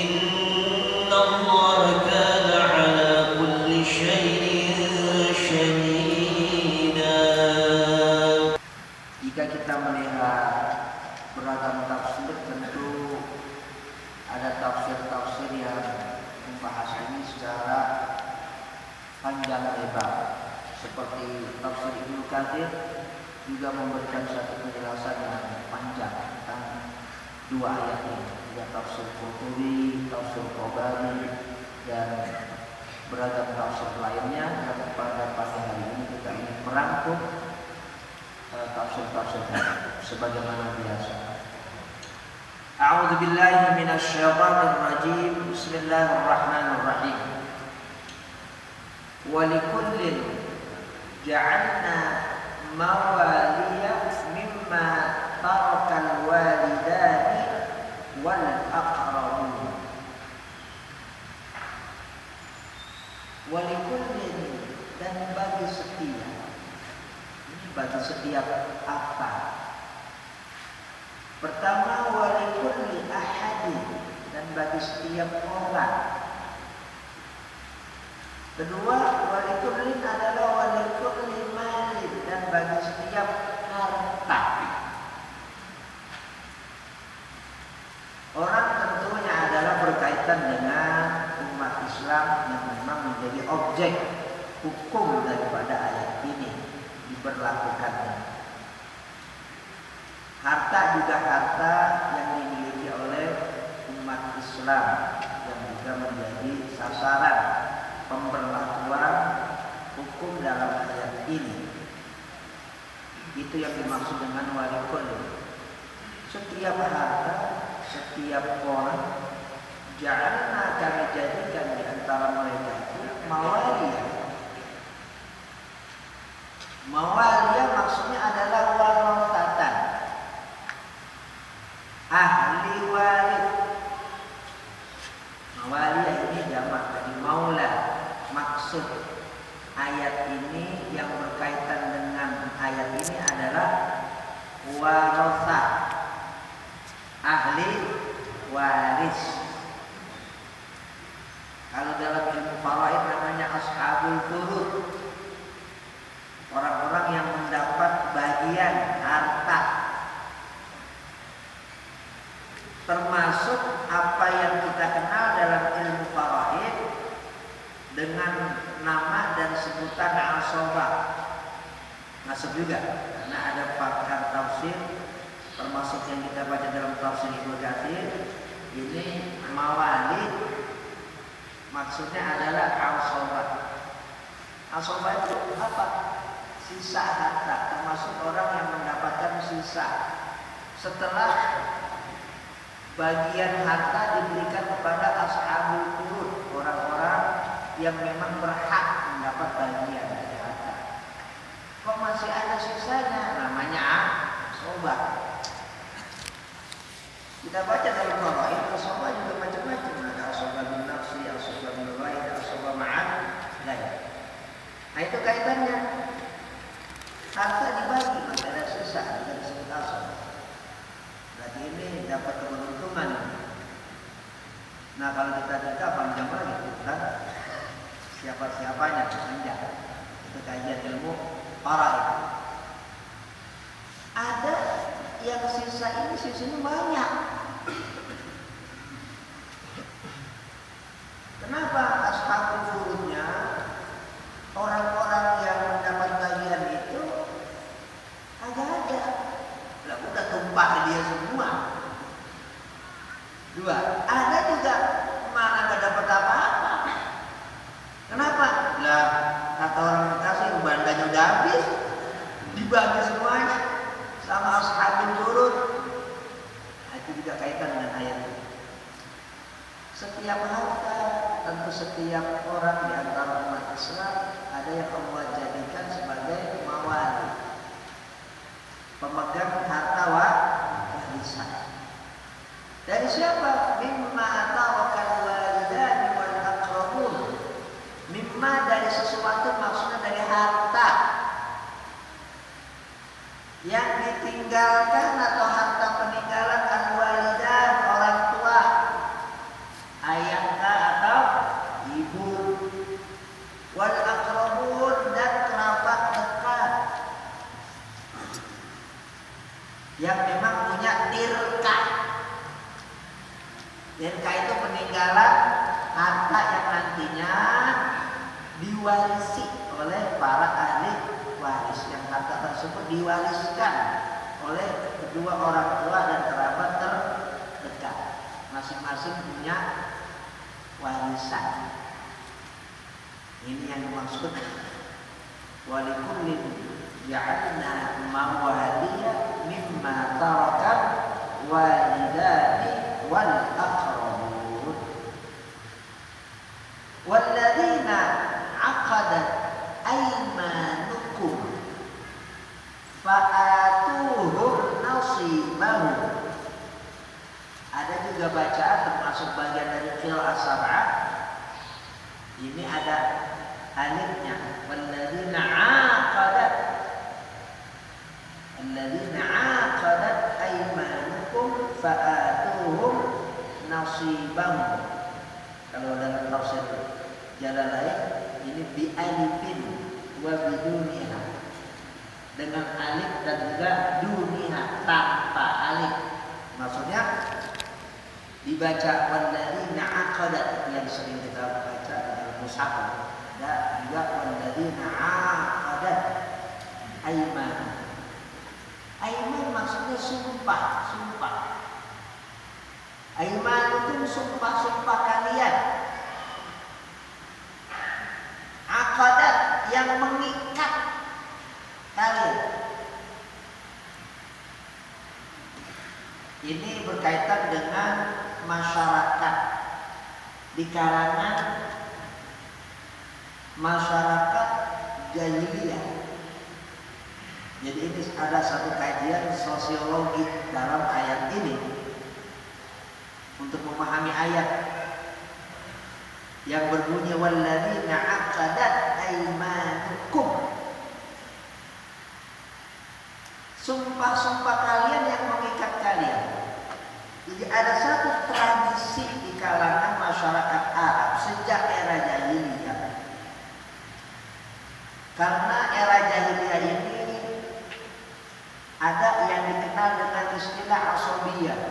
إن الله كان على كل شيء شهيدا. Jika kita melihat beragam tafsir, tentu ada tafsir-tafsir yang membahas ini secara panjang lebar. Seperti tafsir Ibnu Katsir juga memberikan satu penjelasan yang panjang tentang dua ayat ini. Ada tafsir Qurtubi, tafsir Tabari, dan beragam tafsir lainnya. Dan pada pagi hari ini kita ingin merangkum tafsir-tafsir sebagaimana biasa. A'udzu billahi minasy syaithanir rajim. Bismillahirrahmanirrahim. Wa likullin ja'alna mawaliya mimma tarakal walidani wal aqrabun. Wa likullin, dan bagi setiap, ini bagi setiap apa? Pertama, wa likulli ahadin, dan bagi setiap orang. Kedua, walikullin adalah walikulli malin, dan bagi setiap harta. Orang tentunya adalah berkaitan dengan umat Islam yang memang menjadi objek hukum daripada ayat ini diberlakukannya. Harta juga harta yang dimiliki oleh umat Islam yang juga menjadi sasaran pemberlakuan hukum dalam ayat ini. Itu yang dimaksud dengan walikul. Setiap harta, setiap orang, ja'alna, kami jadikan di antara mereka itu mawaliyah. Mawaliyah maksudnya adalah warasatan, ahli waris. Mawaliyah ini jamak dari maula. Maksud ayat ini yang berkaitan dengan ayat ini adalah warasah, ahli waris. Kalau dalam ilmu faraid namanya ashabul furud, orang-orang yang mendapat bagian harta. Termasuk apa yang kita kenal dalam ilmu faraid dengan nama dan sebutan asobah. Masuk juga, karena ada pakar tafsir, termasuk yang kita baca dalam tafsir Ibnu Katsir. Ini mawali maksudnya adalah asobah. Asobah itu apa? Sisa harta, termasuk orang yang mendapatkan sisa setelah bagian harta diberikan kepada ashabul furud, orang-orang yang memang berhak mendapat bagian dari harta. Kok masih ada sisanya? Namanya asobah. Kita baca dalam faraid, asobah juga macam-macam. Ada asobah bin nafsi, asobah bin ghaib, asobah ma'an lain. Nah itu kaitannya. Harta dibagi, maka ada sisa, ada disebut asobah. Berarti ini dapat keberuntungan. Nah kalau kita tidak panjang lagi, kan? Siapa-siapanya panjang. Itu kajian ilmu faraid. Ada yang sisa ini sisanya banyak. Kenapa ashabul furudnya, orang-orang yang mendapat bagian itu agak ada? Lah udah tumpah dia semua. Dua, ada juga malah gak dapat apa-apa. Kenapa? Lah kata orang Bekasi, bandanya udah habis, dibagi semuanya sama ashabul furud. Itu juga kaitan dengan ayat ini. Setiap harta, tentu setiap orang di antara umat Islam ada yang Allah jadikan sebagai mawali, pemegang harta warisan. Dari siapa? Mimma tarakal walidani wal aqrabun. Mimma dari sesuatu, maksudnya dari harta yang ditinggalkan atau harta peninggalan al-walidan, orang tua, peninggalan harta yang nantinya diwarisi oleh para ahli waris, yang harta tersebut diwariskan oleh kedua orang tua dan kerabat terdekat, masing-masing punya warisan. Ini yang dimaksud walikullin ja'alna mawaliya mimma tarakat walidani wal aqrabun walladzina 'aqadat aymanukum fa'atuhum nasibahum. Ada juga bacaan termasuk bagian dari fil as-sab'ah. Ini ada alifnya, walladzina 'aqadat aymanukum fa'atuhum nasibahum. Kalau dalam tafsir jalan lain ini bi alifin wa biduniha, dengan alif dan juga duniha tanpa alif. Maksudnya dibaca walladzina 'aqadat yang sering kita baca dalam mushaf, dan juga walladzina 'aqadat ayman. Ayman maksudnya sumpah. Ayman itu sumpah kalian. Aqadat yang mengikat kalian. Ini berkaitan dengan masyarakat di kalangan masyarakat jahiliyah. Jadi ini ada satu kajian sosiologi dalam ayat ini untuk memahami ayat yang berbunyi walladzina 'aqadat aymanukum. Sumpah kalian yang mengikat kalian. Jadi ada satu tradisi di kalangan masyarakat Arab sejak era jahiliyah. Karena era jahiliyah ini ada yang dikenal dengan istilah asobiyah,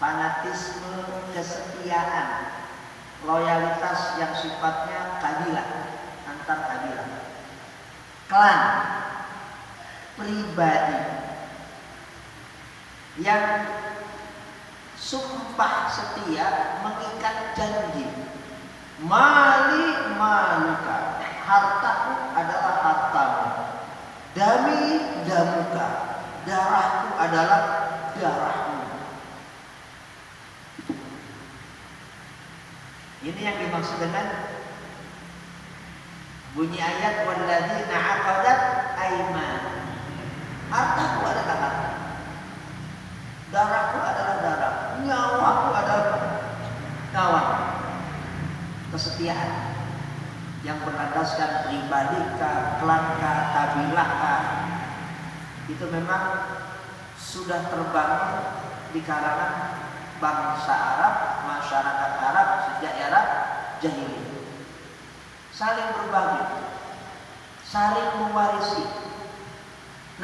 fanatisme, kesetiaan, loyalitas yang sifatnya kabilah, antar kabilah, klan, pribadi yang sumpah setia mengikat janji. Mali maluka, hartaku adalah hartamu. Dami damuka, darahku adalah darahmu. Ini yang dimaksud dengan bunyi ayat walladzina 'aqadat ayman. Hartaku adalah harta, darahku adalah darah, nyawaku adalah nyawa. Kesetiaan yang berlandaskan pribadi kah, klan kah, kabilah kah, itu memang sudah terbangun di kalangan bangsa Arab, masyarakat Arab sejak era jahiliyah. Saling berbagi, saling mewarisi.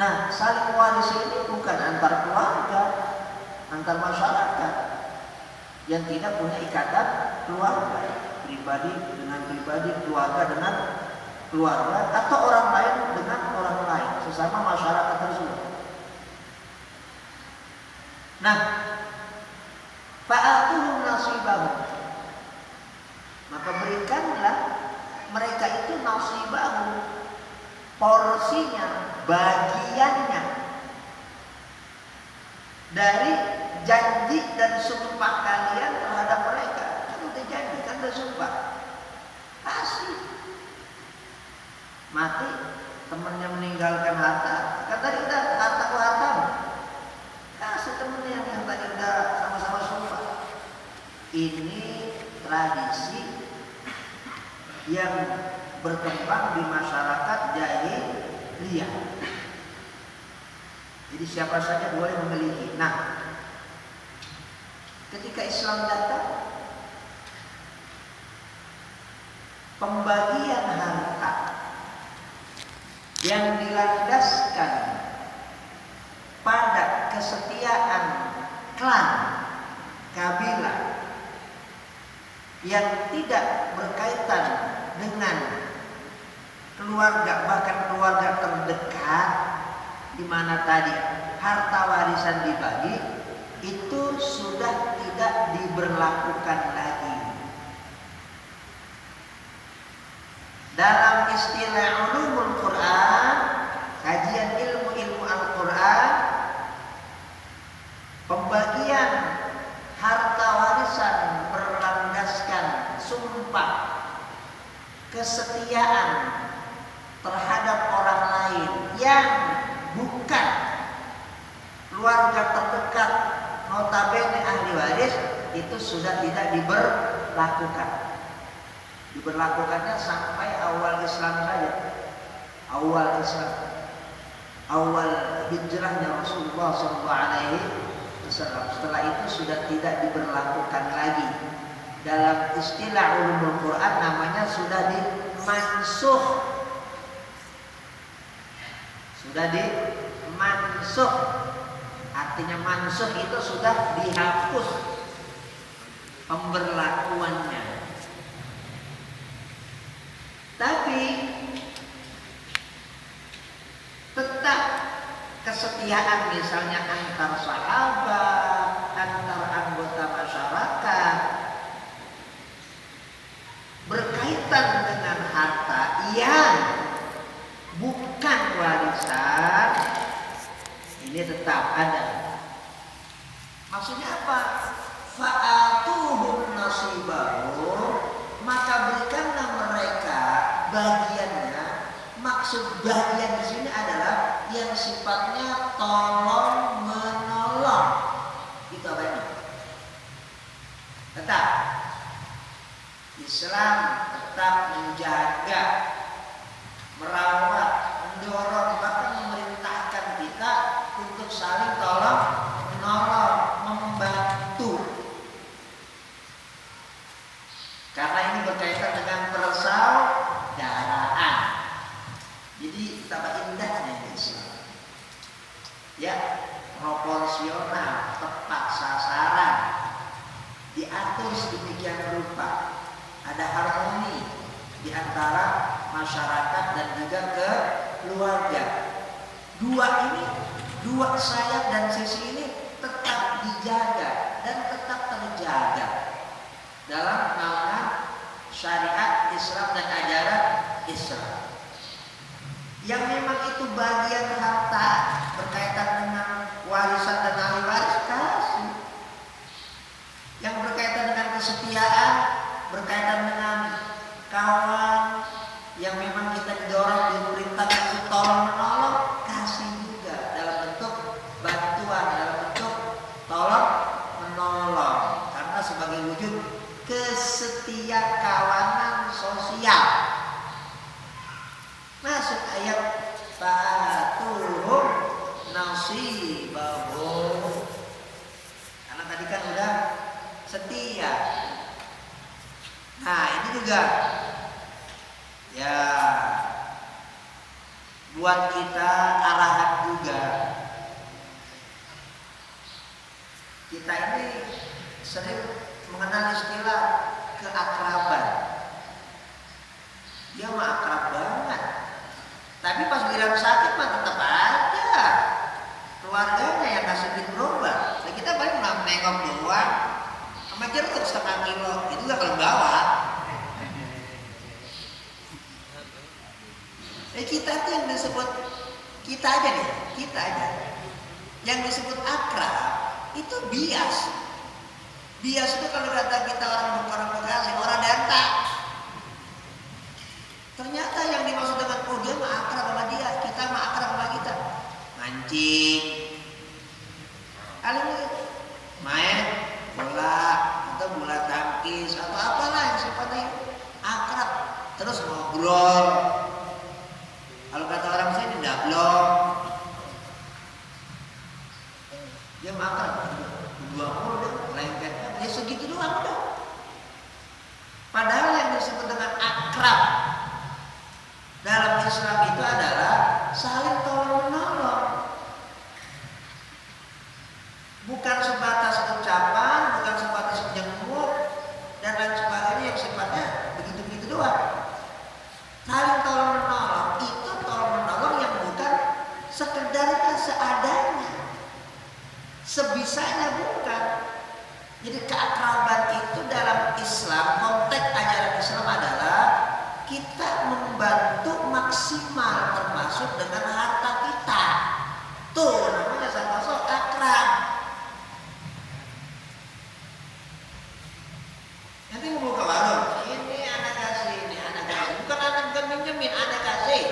Nah, saling mewarisi ini bukan antar keluarga, antar masyarakat yang tidak punya ikatan keluarga, pribadi dengan pribadi, keluarga dengan keluarga, atau orang lain dengan orang lain, sesama masyarakat tersebut. Nah, fa'atuhum nasibahum, maka berikanlah mereka itu nasibahum, porsinya, bagiannya dari janji dan sumpah kalian terhadap mereka. Kan udah janji, kan udah sumpah, kasih. Mati temannya meninggalkan harta, kan tadi udah hartaku hartamu, kasih temennya yang tadi udah sama-sama sumpah. Ini tradisi yang berkembang di masyarakat jahiliyah. Jadi siapa saja boleh memiliki. Nah, ketika Islam datang, pembagian harta yang dilandaskan pada kesetiaan klan, kabilah, yang tidak berkaitan dengan keluarga, bahkan keluarga terdekat, di mana tadi harta warisan dibagi, itu sudah tidak diberlakukan lagi. Dalam istilah ulumul Quran, kajian ilmu-ilmu Al-Quran, pembagian harta warisan berlandaskan sumpah kesetiaan terhadap orang lain yang bukan keluarga terdekat notabene ahli waris, itu sudah tidak diberlakukan. Diberlakukannya sampai awal Islam saja. Awal Islam, awal hijrahnya Rasulullah SAW. Setelah itu sudah tidak diberlakukan lagi. Dalam istilah ulumul Quran namanya sudah dimansuh. Sudah dimansuh. Artinya mansuh itu sudah dihapus pemberlakuannya. Tapi tetap kesetiaan misalnya antar sahabat, antar anggota masyarakat berkaitan dengan harta yang bukan warisan, ini tetap ada. Maksudnya apa? Fa'atuhum nasibahum, maka berikanlah mereka bagiannya. Maksud bagian di sini adalah yang sifatnya tolong menolong. Itu apa ini? Tetap Islam tetap menjaga, merawat, mendorong, bahkan memerintahkan kita untuk saling tolong menolong, membantu. Karena ini berkaitan dengan persaudaraan. Jadi betapa indahnya Islam. Ya, proporsional, tepat sasaran, diatur sedemikian rupa. Ada harmoni di antara masyarakat dan juga keluarga. Dua sayap dan sisi ini tetap dijaga dan tetap terjaga dalam naungan syariat Islam dan ajaran Islam. Yang memang itu bagian harta berkaitan dengan warisan dan ahli waris, kasih. Yang berkaitan dengan kesetiaan, berkaitan dengan kawan yang memang kita didorong, diperintahkan untuk tolong menolong, kasih juga dalam bentuk bantuan, dalam bentuk tolong menolong, karena sebagai wujud kesetiakawanan sosial. Masuk ayat fa'atuhum nasibahum. Karena tadi kan udah setia. Nah, ini juga ya buat kita arahan juga. Kita ini sering mengenal istilah keakraban. Dia mah akrab banget. Tapi pas bilang sakit mah tetap ada keluarganya yang kasih berobat. Nah, kita paling nengok doang sama jeruk setengah kilo, itu juga kalau bawa. Kita tuh yang disebut, kita aja yang disebut akrab itu bias. Bias itu kalau kata kita orang Bekasi, orang Danta. Ternyata yang dimaksud dengan dia mah akrab sama dia, kita mah akrab sama kita. Mancing, kali ini main bola atau bola tangkis atau apalah yang sifatnya akrab. Terus ngobrol. Kalau kata orang saya ini dablong. Dia mah akrab. Dua deh, lengketnya ya segitu doang udah. Padahal yang disebut dengan akrab dalam Islam itu adalah saling tolong menolong. Bukan sebatas ucapan, bukan sebatas jenguk dan lain sebagainya. maksimal termasuk dengan harta kita. Tuh namanya sama-sama akrab. Nanti mau buka warung, ini anak kasih, ini anak kasih. Bukan minjemin, anak kasih.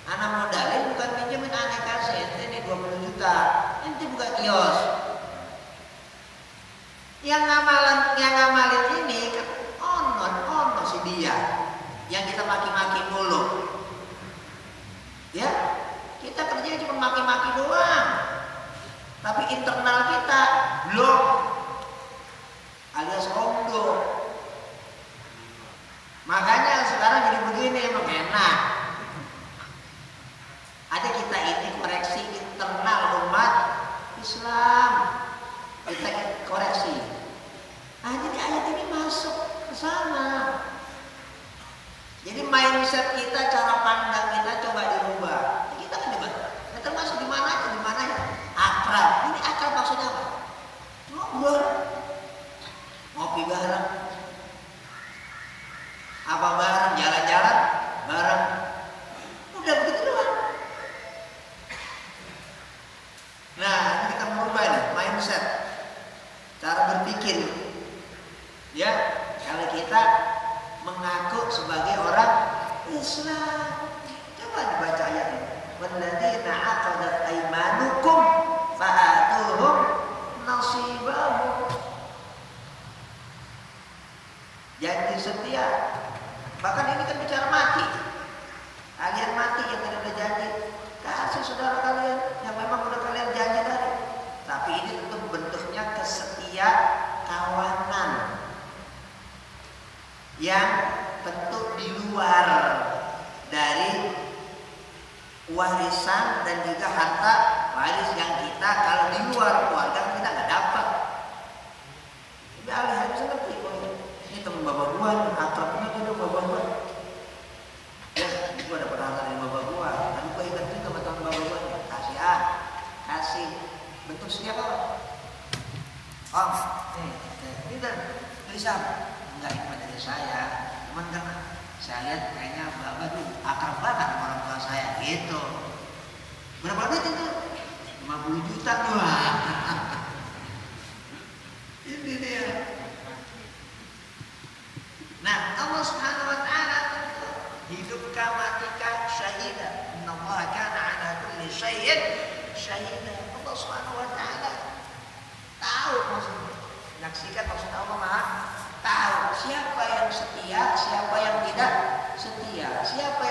Anak modalin bukan minjemin, anak kasih. Ini 20 juta, nanti buka kios. Yang ngamalin ini kan ono si dia yang kita maki-maki mulu. Ya, kita kerjanya cuma maki-maki doang. Tapi internal kita blok alias omdo. Makanya sekarang jadi begini emang enak. Ada kita ini koreksi internal umat Islam. Kita koreksi. Nah, jadi ayat ini masuk ke sana. Jadi mindset kita, cara pandang kita coba dirubah. Kita kan debat. Nah, termasuk di mana ya? Akrab. Ini akrab maksudnya apa? Ngobrol, ngopi bareng, apa bareng, jalan-jalan bareng. Udah begitu doang. Nah, ini kita merubah nih mindset, cara berpikir. Ya, kalau kita mengaku sebagai orang Islam. Coba dibaca ayat ini. Walladzina 'aqadat aymanukum fa'atuhum nasibahum. Janji setia. Bahkan ini kan bicara mati. Kalian mati yang tidak ada janji, kasih saudara kalian yang memang udah kalian janji tadi. Tapi ini tentu bentuknya kesetia kawanan yang tentu di luar dari warisan dan juga harta waris yang kita kalau di luar keluarga kita nggak dapat. Jadi alih harus ngerti, ini teman bapak gua, akrabnya dia dong bapak gua. Ya, gua dapat harta dari bapak gua, tapi gua ingetin sama teman bapak gua, kasih kasih bentuk setia kawan. Ini dan tulisan enggak ini dari saya, cuman karena saya lihat kayaknya bapak tuh akrab banget sama orang tua saya gitu. Berapa duit itu? 50 juta doang. Ini dia. Nah, Allah Subhanahu wa taala hidupkan matika syahidah. Innallaha kana ala kulli syai'in syahidah. Allah Subhanahu wa taala tahu maksudnya. Menyaksikan maksud Allah Maha tahu siapa yang setia, siapa yang tidak setia, siapa